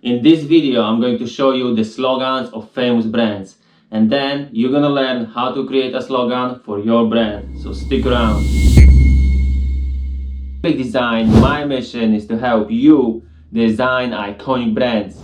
In this video, I'm going to show you the slogans of famous brands, and then you're gonna learn how to create a slogan for your brand, so stick around. Big Design, my mission is to help you design iconic brands.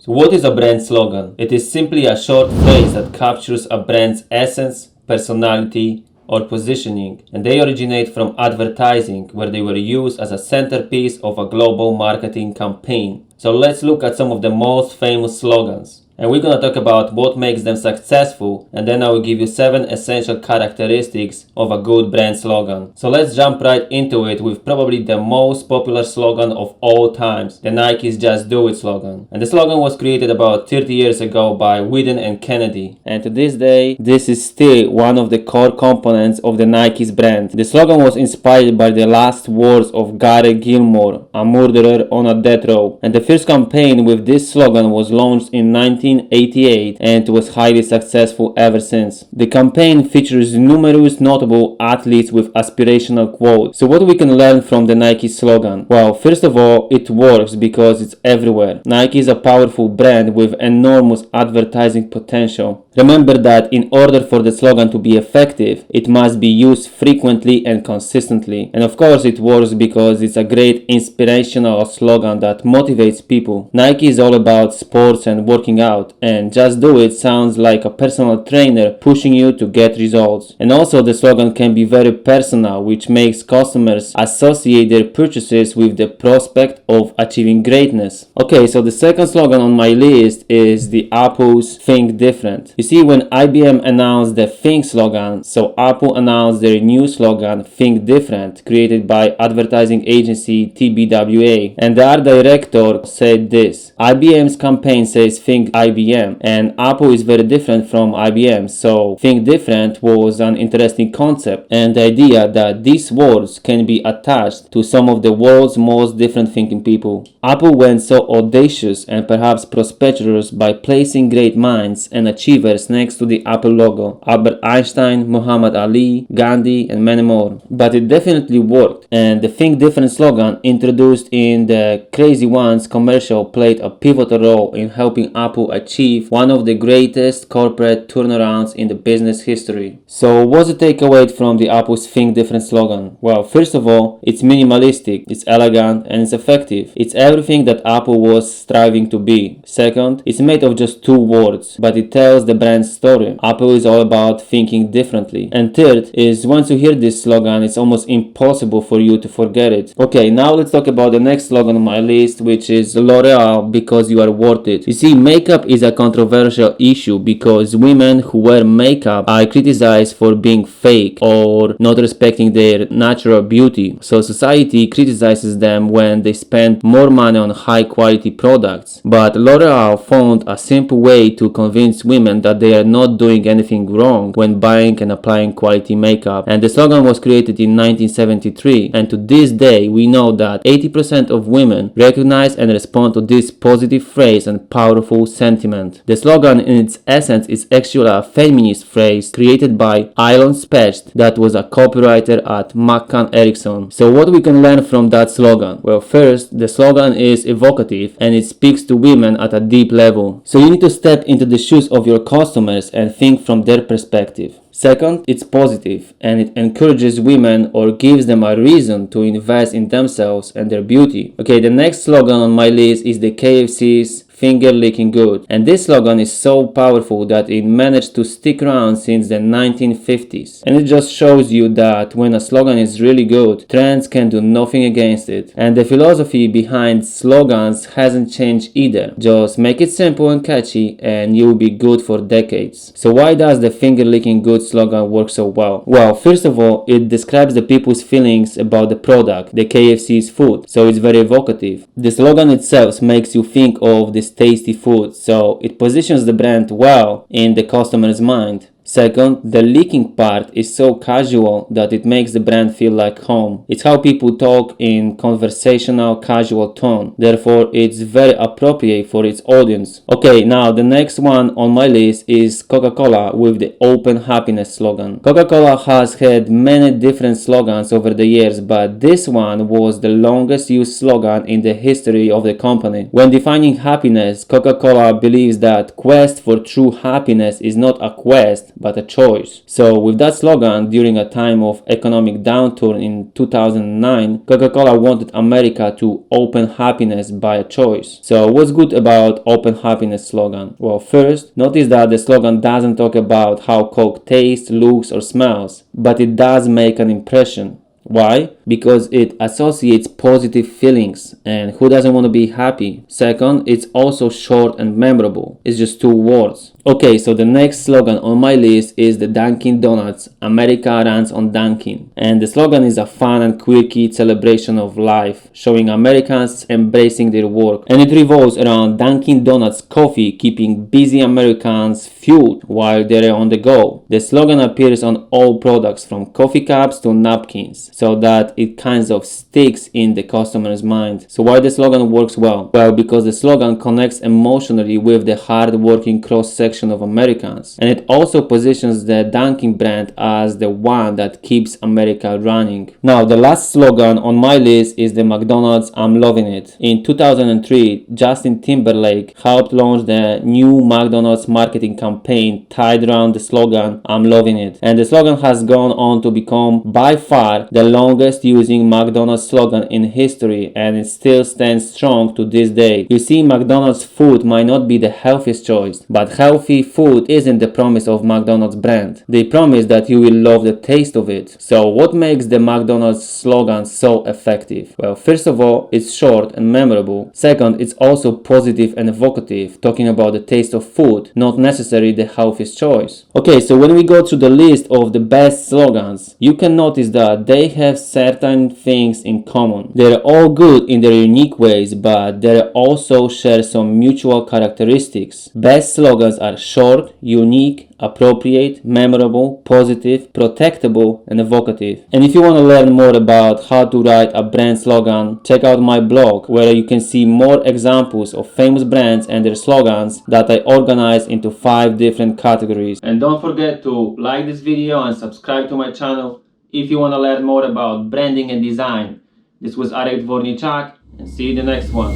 So what is a brand slogan? It is simply a short phrase that captures a brand's essence, personality, or positioning, and they originate from advertising, where they were used as a centerpiece of a global marketing campaign. So let's look at some of the most famous slogans. And we're gonna talk about what makes them successful, and then I will give you 7 essential characteristics of a good brand slogan. So let's jump right into it with probably the most popular slogan of all times, the Nike's Just Do It slogan. And the slogan was created about 30 years ago by Wieden and Kennedy. And to this day, this is still one of the core components of the Nike's brand. The slogan was inspired by the last words of Gary Gilmore, a murderer on a death row. And the first campaign with this slogan was launched in 1988 and was highly successful ever since. The campaign features numerous notable athletes with aspirational quotes. So what we can learn from the Nike slogan? Well, first of all, it works because it's everywhere. Nike is a powerful brand with enormous advertising potential. Remember that in order for the slogan to be effective, it must be used frequently and consistently. And of course it works because it's a great inspirational slogan that motivates people. Nike is all about sports and working out, and Just Do It sounds like a personal trainer pushing you to get results. And also the slogan can be very personal, which makes customers associate their purchases with the prospect of achieving greatness. Okay, so the second slogan on my list is the Apple's Think Different. You see, when IBM announced the Think slogan, so Apple announced their new slogan Think Different, created by advertising agency TBWA. And the art director said this: IBM's campaign says Think IBM, and Apple is very different from IBM, so Think Different was an interesting concept, and the idea that these words can be attached to some of the world's most different thinking people. Apple went so audacious and perhaps prosperous by placing great minds and achievers next to the Apple logo: Albert Einstein, Muhammad Ali, Gandhi, and many more. But it definitely worked, and the Think Different slogan, introduced in the Crazy Ones commercial, played a pivotal role in helping Apple achieve one of the greatest corporate turnarounds in the business history. So what's the takeaway from the Apple's Think Different slogan? Well, first of all, it's minimalistic, it's elegant, and it's effective. It's everything that Apple was striving to be. Second, it's made of just 2 words, but it tells the brand's story. Apple is all about thinking differently. And third is, once you hear this slogan, it's almost impossible for you to forget it. Okay, now let's talk about the next slogan on my list, which is L'Oreal, because you are worth it. You see, makeup is a controversial issue because women who wear makeup are criticized for being fake or not respecting their natural beauty. So society criticizes them when they spend more money on high quality products. But L'Oreal found a simple way to convince women that they are not doing anything wrong when buying and applying quality makeup. And the slogan was created in 1973, and to this day we know that 80% of women recognize and respond to this positive phrase and powerful sentiment. The slogan in its essence is actually a feminist phrase created by Elon Specht, that was a copywriter at McCann Erickson. So what we can learn from that slogan? Well, first, the slogan is evocative and it speaks to women at a deep level. So you need to step into the shoes of your customers and think from their perspective. Second, it's positive and it encourages women or gives them a reason to invest in themselves and their beauty. Okay, the next slogan on my list is the KFC's Finger Licking Good. And this slogan is so powerful that it managed to stick around since the 1950s. And it just shows you that when a slogan is really good, trends can do nothing against it. And the philosophy behind slogans hasn't changed either. Just make it simple and catchy and you'll be good for decades. So why does the Finger Licking Good slogan work so well? Well, first of all, it describes the people's feelings about the product, the KFC's food. So it's very evocative. The slogan itself makes you think of the tasty food, so it positions the brand well in the customer's mind. Second, the leaking part is so casual that it makes the brand feel like home. It's how people talk in conversational, casual tone. Therefore, it's very appropriate for its audience. Okay, now the next one on my list is Coca-Cola with the Open Happiness slogan. Coca-Cola has had many different slogans over the years, but this one was the longest used slogan in the history of the company. When defining happiness, Coca-Cola believes that quest for true happiness is not a quest, but a choice. So with that slogan, during a time of economic downturn in 2009, Coca-Cola wanted America to open happiness by a choice. So what's good about Open Happiness slogan? Well, first, notice that the slogan doesn't talk about how Coke tastes, looks, or smells, but it does make an impression. Why? Because it associates positive feelings, and who doesn't want to be happy? Second, it's also short and memorable. It's just 2 words. Okay, so the next slogan on my list is the Dunkin' Donuts, America runs on Dunkin'. And the slogan is a fun and quirky celebration of life, showing Americans embracing their work. And it revolves around Dunkin' Donuts coffee keeping busy Americans fueled while they're on the go. The slogan appears on all products from coffee cups to napkins, so that it kind of sticks in the customer's mind. So why the slogan works well? Well, because the slogan connects emotionally with the hard-working cross-section of Americans, and it also positions the Dunkin' brand as the one that keeps America running. Now, the last slogan on my list is the McDonald's I'm Loving It. In 2003, Justin Timberlake helped launch the new McDonald's marketing campaign tied around the slogan I'm Loving It, and the slogan has gone on to become by far the longest using McDonald's slogan in history, and it still stands strong to this day. You see, McDonald's food might not be the healthiest choice, but healthy food isn't the promise of McDonald's brand. They promise that you will love the taste of it. So what makes the McDonald's slogan so effective? Well, first of all, it's short and memorable. Second, it's also positive and evocative, talking about the taste of food, not necessarily the healthiest choice. Okay, so when we go through the list of the best slogans, you can notice that they have certain things in common. They're all good in their unique ways, but they also share some mutual characteristics. Best slogans are short, unique, appropriate, memorable, positive, protectable, and evocative. And if you want to learn more about how to write a brand slogan, check out my blog where you can see more examples of famous brands and their slogans that I organized into 5 different categories. And don't forget to like this video and subscribe to my channel if you want to learn more about branding and design. This was Arek Dvorniczak, and see you in the next one.